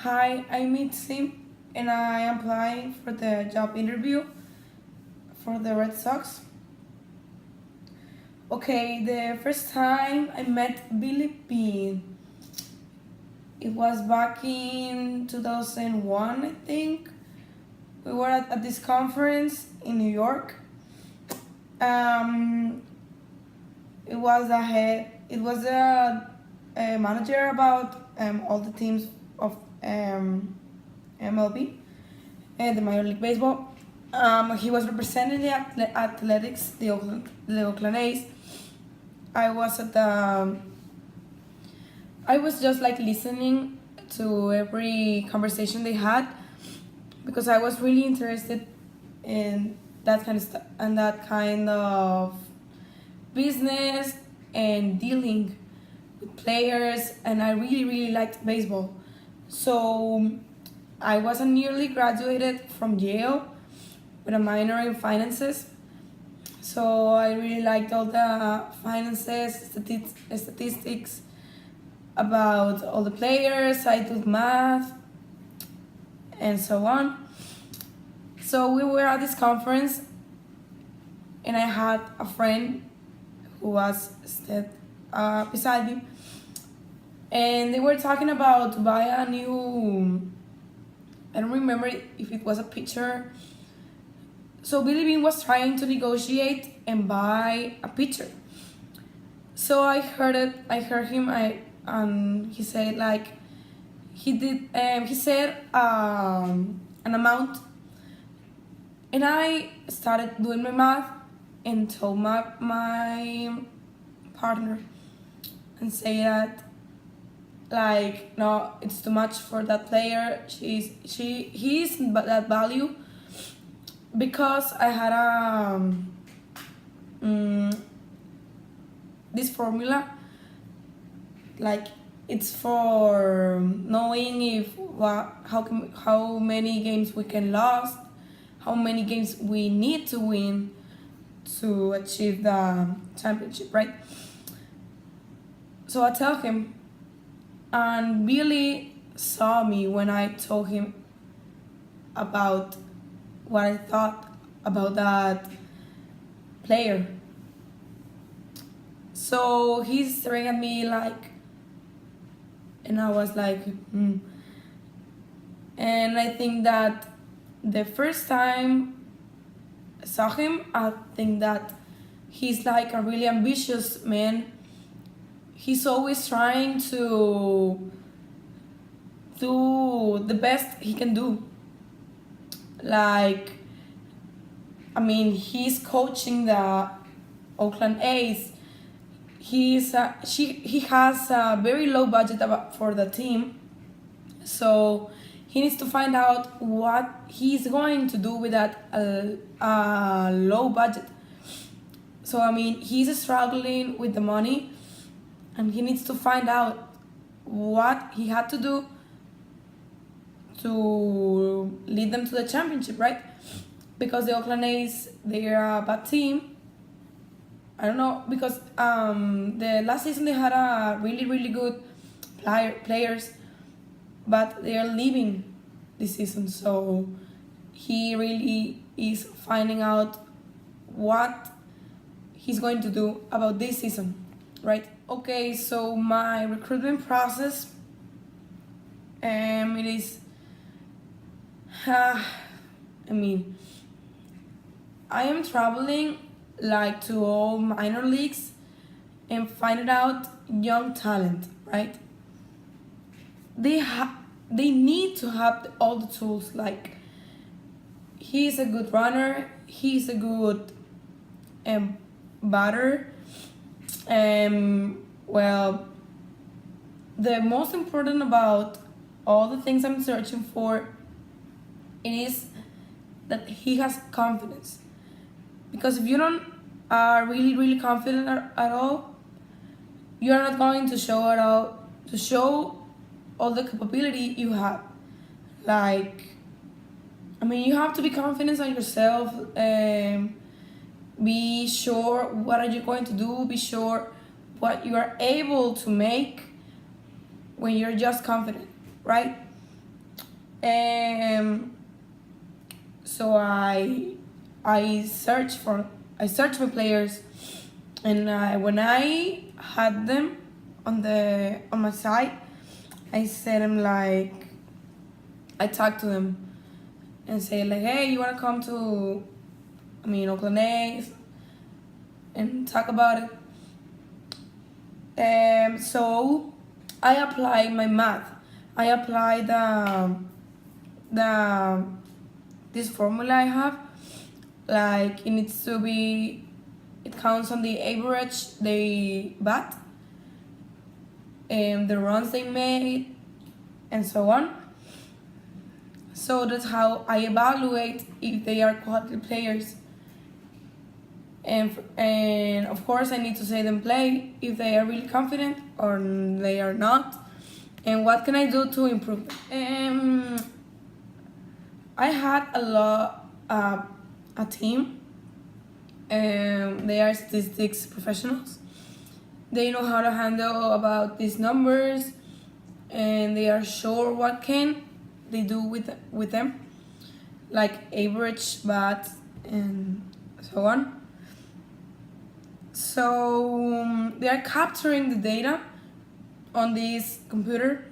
Hi, I'm Mitzi and I am applying for the job interview for the Red Sox. Okay, the first time I met Billy Bean, it was back in 2001, I think. We were at this conference in New York. Um, it was a manager about all the teams of MLB, the Major League Baseball. He was representing the athletics, the Oakland A's. I was at the. I was just like listening to every conversation they had because I was really interested in that kind of stuff and that kind of business and dealing with players, and I really liked baseball. So I was a nearly graduated from Yale with a minor in finances. So I really liked all the finances, statistics about all the players. I did math and so on. So we were at this conference, and I had a friend who was beside me, and they were talking about to buy a new. I don't remember if it was a pitcher. So Billy Bean was trying to negotiate and buy a pitcher. So I heard it. I heard him. He said like he did. He said an amount, and I started doing my math and told my partner and say that like no, it's too much for that player. He's that value, because I had this formula, like it's for knowing if how many games we can lose, how many games we need to win to achieve the championship, right? So I tell him, and Billy saw me when I told him about what I thought about that player. So he's staring at me like, and I was like, And I think that the first time I saw him, I think that he's like a really ambitious man. He's always trying to do the best he can do. Like, I mean, he's coaching the Oakland A's. He has a very low budget for the team, so he needs to find out what he's going to do with that low budget. So I mean, he's struggling with the money, and he needs to find out what he had to do to lead them to the championship, right? Because the Oakland A's, they're a bad team. I don't know, because the last season they had a really good players, but they are leaving this season. So he really is finding out what he's going to do about this season, right? Okay, so my recruitment process, it is, I mean, I am traveling like to all minor leagues and finding out young talent, right? They need to have all the tools. Like, he's a good runner, he's a good batter, well, the most important about all the things I'm searching for is that he has confidence. Because if you don't are really confident at all, you are not going to show all the capability you have. Like, I mean, you have to be confident on yourself. Be sure what are you going to do. Be sure what you are able to make when you're just confident, right? So I searched for players, and when I had them on my site, I said them like, I talked to them and say like, hey, you wanna come to, Oakland A's and talk about it. So I applied my math. I applied this formula I have. Like, it counts on the average they bat, the runs they made, and so on. So that's how I evaluate if they are quality players. And of course I need to say them play if they are really confident or they are not, and what can I do to improve them. I had a team. They are statistics professionals. They know how to handle about these numbers, and they are sure what can they do with them, like average bat and so on. So they are capturing the data on this computer,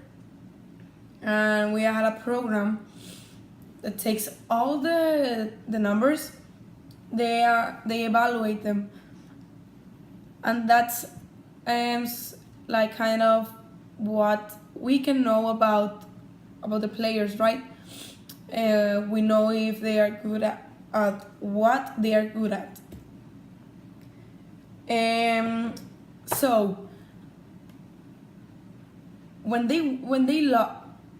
and we had a program that takes all the numbers. They evaluate them, and that's like kind of what we can know about the players, right? We know if they are good at what they are good at. So when they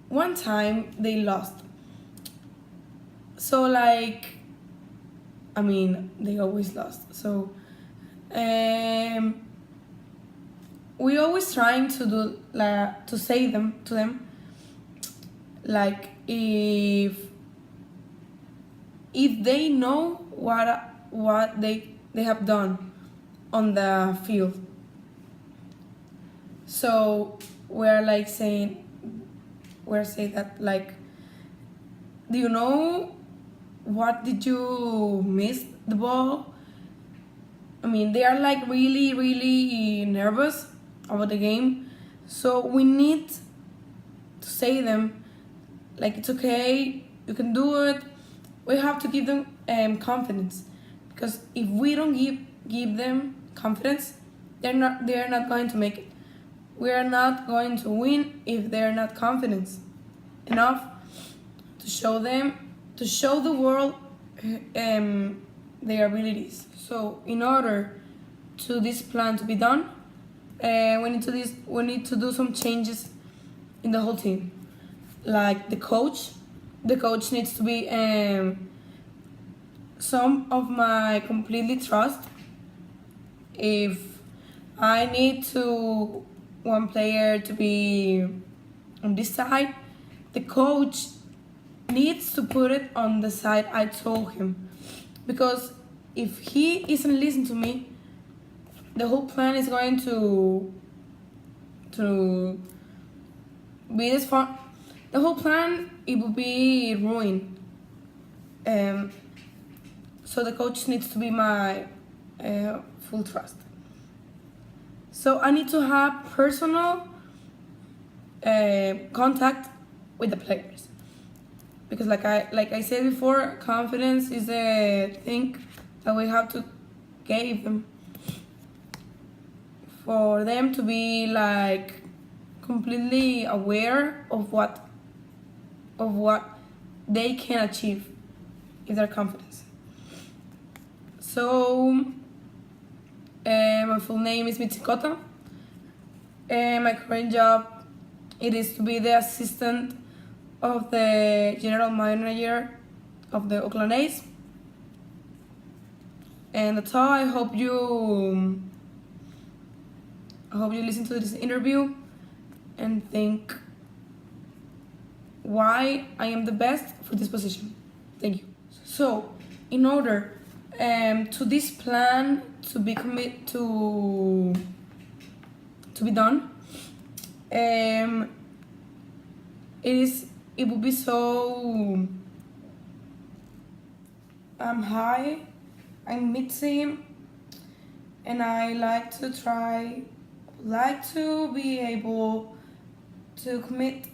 one time they lost. So like, they always lost. So we always trying to do to say to them like, if they know what they have done on the field. So we're saying that like, do you know what did you miss the ball? They are like really, really nervous about the game. So we need to say them like, it's okay, you can do it. We have to give them confidence, because if we don't give them confidence, they're not going to make it. We are not going to win if they're not confident enough to show the world their abilities. So in order to this plan to be done, we need to do some changes in the whole team. Like the coach needs to be some of my completely trust. If I need one player to be on this side, the coach needs to put it on the side I told him. Because if he isn't listening to me, the whole plan is going to be this far. The whole plan, it will be ruined. So the coach needs to be my full trust. So I need to have personal contact with the players, because like I said before, confidence is the thing that we have to give them for them to be like completely aware of what they can achieve if they're confident. So my full name is Mitsikota. My current job, it is to be the assistant of the general manager of the Oakland A's. And that's all. I hope you listen to this interview and think why I am the best for this position. Thank you. So, in order to this plan to be to be done, it is it would be so high. I'm mid-team, and I like to be able to commit